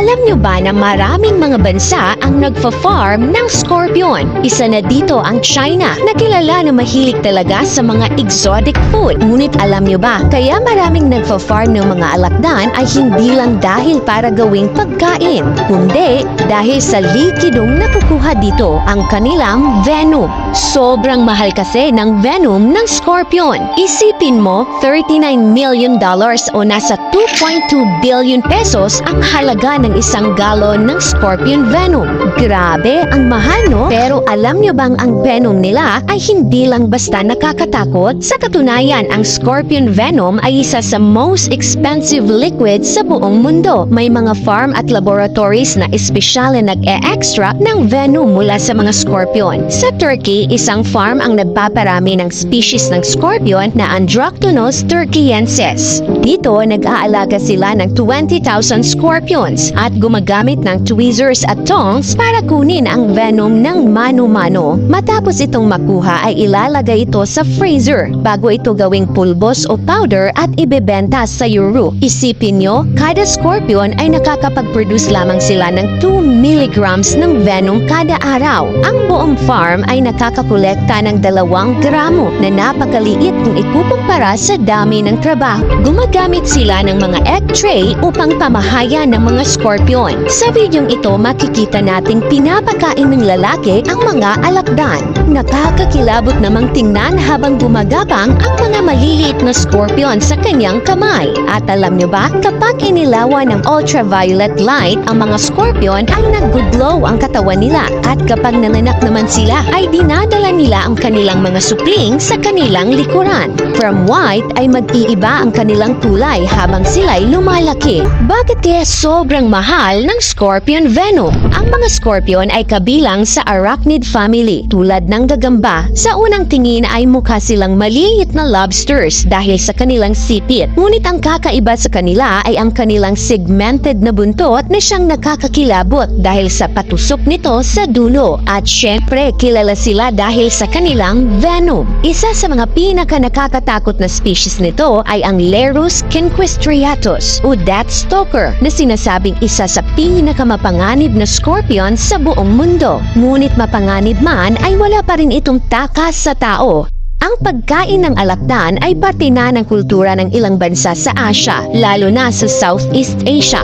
Alam nyo ba na maraming mga bansa ang nagfa-farm ng scorpion? Isa na dito ang China, na kilala na mahilig talaga sa mga exotic food. Ngunit alam nyo ba, kaya maraming nagfa-farm ng mga alakdan ay hindi lang dahil para gawing pagkain, kundi dahil sa likidong nakukuha dito ang kanilang venom. Sobrang mahal kasi ng venom ng scorpion. Isipin mo, $39 million o nasa 2.2 billion pesos ang halaga ng isang galon ng scorpion venom. Grabe, ang mahal no? Pero alam nyo bang ang venom nila ay hindi lang basta nakakatakot? Sa katunayan, ang scorpion venom ay isa sa most expensive liquid sa buong mundo. May mga farm at laboratories na espesyal na nag-e-extract ng venom mula sa mga scorpion. Sa Turkey, isang farm ang nagpaparami ng species ng scorpion na Androctonus turkiensis. Dito, nag-aalaga sila ng 20,000 scorpions at gumagamit ng tweezers at tongs para kunin ang venom ng mano-mano. Matapos itong makuha ay ilalagay ito sa freezer bago ito gawing pulbos o powder at ibebenta sa Europe. Isipin nyo, kada scorpion ay nakakapag-produce lamang sila ng 2 milligrams ng venom kada araw. Ang buong farm ay nakakakolekta ng 2 gramo na napakaliit kung ikukumpara sa dami ng trabaho. Gumagamit sila ng mga egg tray upang pamahayan ng mga scorpion. Sa videong ito, makikita nating pinapakain ng lalaki ang mga alakdan. Nakakakilabot namang tingnan habang gumagapang ang mga maliliit na scorpion sa kanyang kamay. At alam nyo ba, kapag inilawan ng ultraviolet light ang mga scorpion ay nag-glow ang katawan nila. At kapag nanganak naman sila ay dinadala nila ang kanilang mga supling sa kanilang likuran. From white ay mag-iiba ang kanilang kulay habang sila'y lumalaki. Bakit kaya sobrang mahal ng scorpion venom? Ang mga scorpion ay kabilang sa arachnid family tulad ng gagamba. Sa unang tingin ay mukha silang maliit na lobsters dahil sa kanilang sipit. Ngunit ang kakaiba sa kanila ay ang kanilang segmented na buntot na siyang nakakakilabot dahil sa patusok nito sa dulo. At syempre, kilala sila dahil sa kanilang venom. Isa sa mga pinaka nakakatakot na species nito ay ang Lerus quinquistriatus o death stalker na sinasabing isa sa pinakamapanganib na scorpion sa buong mundo. Ngunit mapanganib man ay wala pa rin itong takas sa tao. Ang pagkain ng alakdan ay parte na ng kultura ng ilang bansa sa Asia, lalo na sa Southeast Asia.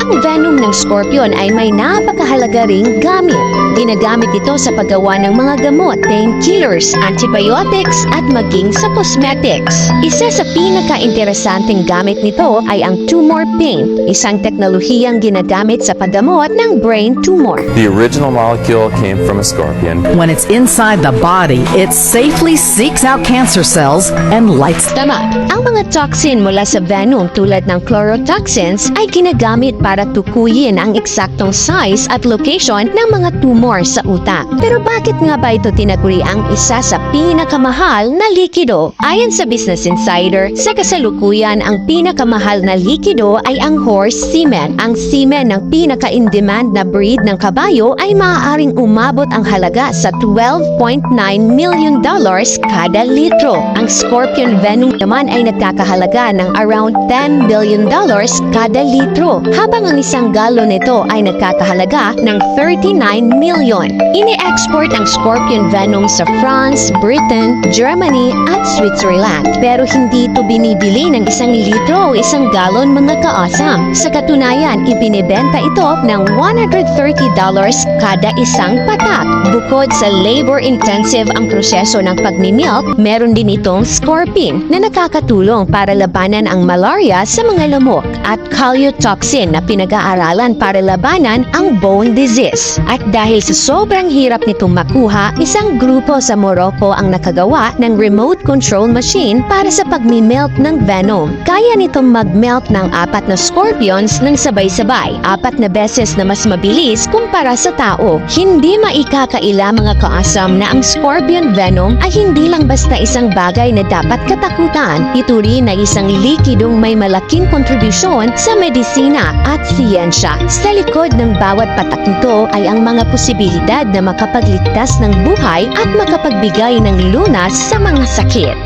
Ang venom ng scorpion ay may napakahalaga ring gamit. Ginagamit ito sa paggawa ng mga gamot, painkillers, antibiotics at maging sa cosmetics. Isa sa pinaka-interesanteng gamit nito ay ang tumor paint, isang teknolohiyang ginagamit sa paggamot ng brain tumor. The original molecule came from a scorpion. When it's inside the body, it safely seeks out cancer cells and lights them up. Ang mga toxin mula sa venom tulad ng chlorotoxins ay ginagamit para tukuyin ang eksaktong size at location ng mga tumor sa utak. Pero bakit nga ba ito tinaguri ang isa sa pinakamahal na likido? Ayon sa Business Insider, sa kasalukuyan ang pinakamahal na likido ay ang horse semen. Ang semen ng pinaka-in-demand na breed ng kabayo ay maaaring umabot ang halaga sa $12.9 million kada litro. Ang scorpion venom naman ay nagkakahalaga ng around $10 billion kada litro, habang ang isang galon nito ay nagkakahalaga ng 39 million. Ini-export ang scorpion venom sa France, Britain, Germany at Switzerland. Pero hindi ito binibili ng 1 litro o 1 galon mga kaasam. Sa katunayan, ibinibenta ito ng $130 kada isang patak. Bukod sa labor-intensive ang proseso ng pagmimilk, meron din itong scorpion na nakakatulong para labanan ang malaria sa mga lamok at calliotoxin na pinag-aaralan para labanan ang bone disease. At dahil sa sobrang hirap nitong makuha, isang grupo sa Morocco ang nakagawa ng remote control machine para sa pagmimelt ng venom. Kaya nitong magmelt ng 4 na scorpions ng sabay-sabay, 4 na beses na mas mabilis kumpara sa tao. Hindi maikakaila mga kaasam na ang scorpion venom ay hindi lang basta isang bagay na dapat katakutan. Ito rin ay isang likidong may malaking kontribusyon sa medisina at siyensya. Sa likod ng bawat patak nito ay ang mga posibilidad na makapagligtas ng buhay at makapagbigay ng lunas sa mga sakit.